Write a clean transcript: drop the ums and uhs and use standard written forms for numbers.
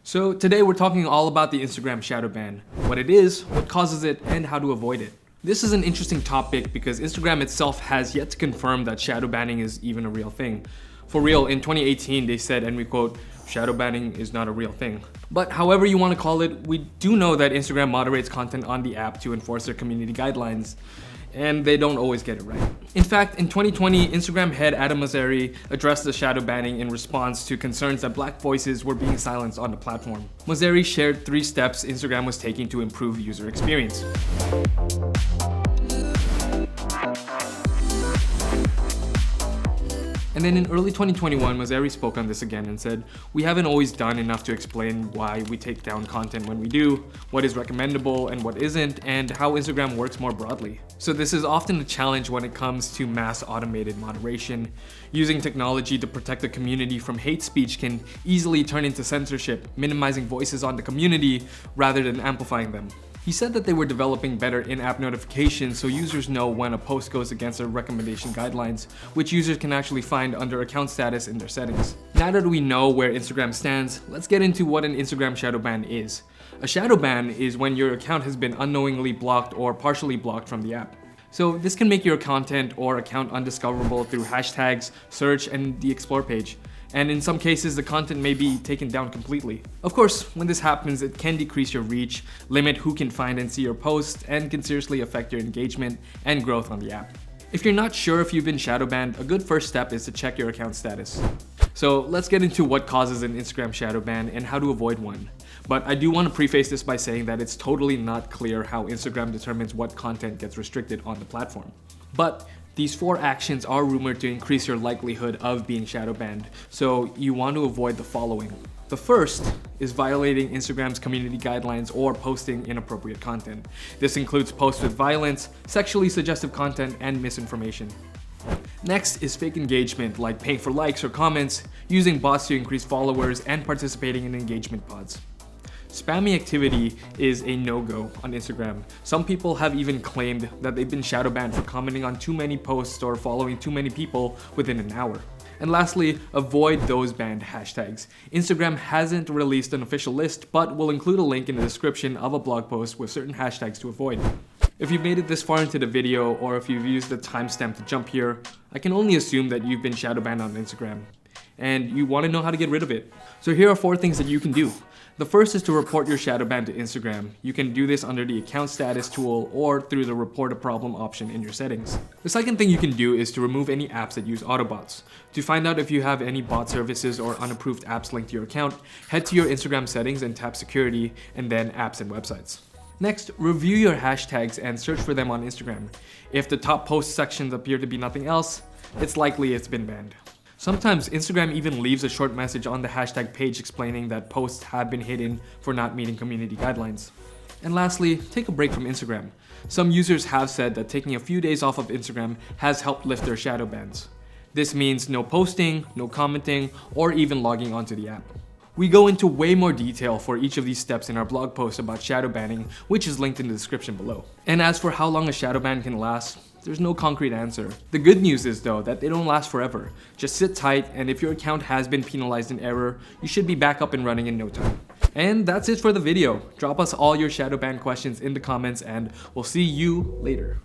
So today we're talking all about the Instagram shadow ban, what it is, what causes it, and how to avoid it. This is an interesting topic because Instagram itself has yet to confirm that shadow banning is even a real thing. For real, in 2018 they said, and we quote, "Shadow banning is not a real thing." But however you want to call it, we do know that Instagram moderates content on the app to enforce their community guidelines, and they don't always get it right. In fact, in 2020, Instagram head Adam Mosseri addressed the shadow banning in response to concerns that Black voices were being silenced on the platform. Mosseri shared 3 steps Instagram was taking to improve user experience. And then in early 2021, Mosseri spoke on this again and said, "We haven't always done enough to explain why we take down content when we do, what is recommendable and what isn't, and how Instagram works more broadly." So this is often a challenge when it comes to mass automated moderation. Using technology to protect the community from hate speech can easily turn into censorship, minimizing voices on the community rather than amplifying them. He said that they were developing better in-app notifications so users know when a post goes against their recommendation guidelines, which users can actually find under account status in their settings. Now that we know where Instagram stands, let's get into what an Instagram shadow ban is. A shadow ban is when your account has been unknowingly blocked or partially blocked from the app. So this can make your content or account undiscoverable through hashtags, search, and the explore page. And in some cases, the content may be taken down completely. Of course, when this happens, it can decrease your reach, limit who can find and see your posts, and can seriously affect your engagement and growth on the app. If you're not sure if you've been shadow banned, a good first step is to check your account status. So let's get into what causes an Instagram shadow ban and how to avoid one. But I do want to preface this by saying that it's totally not clear how Instagram determines what content gets restricted on the platform. But these 4 actions are rumored to increase your likelihood of being shadow banned, so you want to avoid the following. The first is violating Instagram's community guidelines or posting inappropriate content. This includes posts with violence, sexually suggestive content, and misinformation. Next is fake engagement, like paying for likes or comments, using bots to increase followers, and participating in engagement pods. Spammy activity is a no-go on Instagram. Some people have even claimed that they've been shadow banned for commenting on too many posts or following too many people within an hour. And lastly, avoid those banned hashtags. Instagram hasn't released an official list, but will include a link in the description of a blog post with certain hashtags to avoid. If you've made it this far into the video, or if you've used the timestamp to jump here, I can only assume that you've been shadow banned on Instagram, and you want to know how to get rid of it. So here are 4 things that you can do. The first is to report your shadow ban to Instagram. You can do this under the account status tool or through the report a problem option in your settings. The second thing you can do is to remove any apps that use autobots. To find out if you have any bot services or unapproved apps linked to your account, head to your Instagram settings and tap security and then apps and websites. Next, review your hashtags and search for them on Instagram. If the top post sections appear to be nothing else, it's likely it's been banned. Sometimes Instagram even leaves a short message on the hashtag page explaining that posts have been hidden for not meeting community guidelines. And lastly, take a break from Instagram. Some users have said that taking a few days off of Instagram has helped lift their shadow bans. This means no posting, no commenting, or even logging onto the app. We go into way more detail for each of these steps in our blog post about shadow banning, which is linked in the description below. And as for how long a shadow ban can last, there's no concrete answer. The good news is though that they don't last forever. Just sit tight, and if your account has been penalized in error, you should be back up and running in no time. And that's it for the video. Drop us all your shadow ban questions in the comments and we'll see you later.